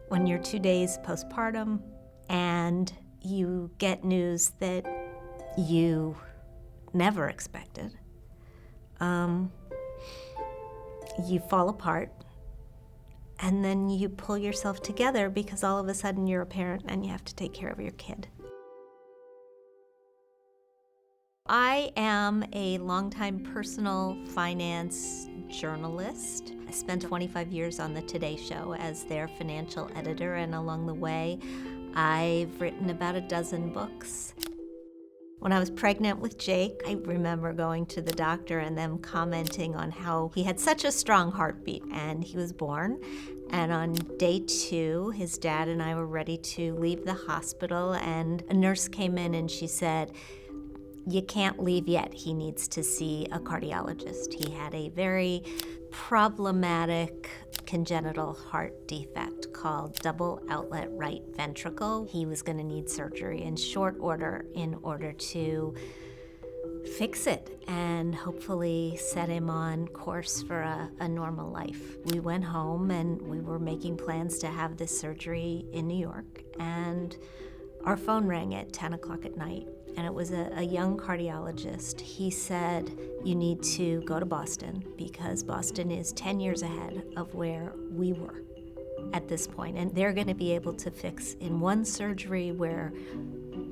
when you're 2 days postpartum and you get news that you never expected. You fall apart, and then you pull yourself together because all of a sudden you're a parent and you have to take care of your kid. I am a longtime personal finance journalist. I spent 25 years on the Today Show as their financial editor, and along the way, I've written about a dozen books. When I was pregnant with Jake, I remember going to the doctor and them commenting on how he had such a strong heartbeat, and he was born. And on day 2, his dad and I were ready to leave the hospital, and a nurse came in and she said, "You can't leave yet. He needs to see a cardiologist." He had a very problematic congenital heart defect called double outlet right ventricle. He was going to need surgery in short order in order to fix it and hopefully set him on course for a normal life. We went home and we were making plans to have this surgery in New York, and our phone rang at 10 o'clock at night, and it was a young cardiologist. He said, "You need to go to Boston because Boston is 10 years ahead of where we were at this point, and they're going to be able to fix in one surgery where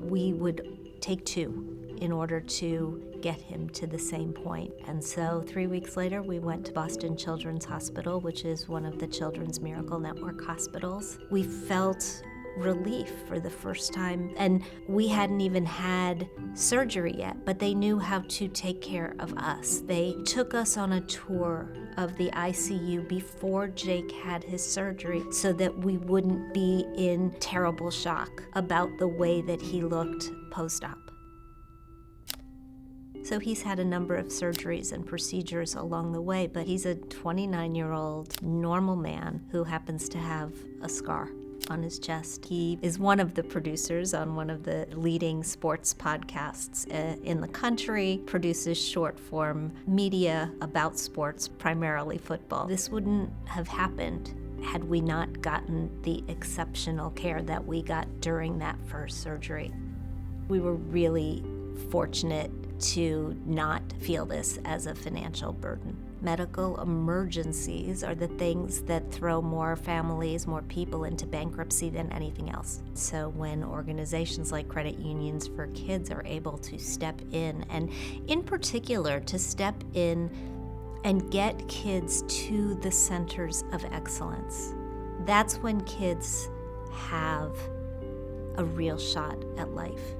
we would take 2 in order to get him to the same point." And so 3 weeks later, we went to Boston Children's Hospital, which is one of the Children's Miracle Network hospitals. We felt relief for the first time, and we hadn't even had surgery yet, but they knew how to take care of us. They took us on a tour of the ICU before Jake had his surgery so that we wouldn't be in terrible shock about the way that he looked post-op. So he's had a number of surgeries and procedures along the way, but he's a 29-year-old normal man who happens to have a scar on his chest. He is one of the producers on one of the leading sports podcasts in the country, produces short-form media about sports, primarily football. This wouldn't have happened had we not gotten the exceptional care that we got during that first surgery. We were really fortunate to not feel this as a financial burden. Medical emergencies are the things that throw more families, more people into bankruptcy than anything else. So when organizations like Credit Unions for Kids are able to step in, and in particular to step in and get kids to the centers of excellence, that's when kids have a real shot at life.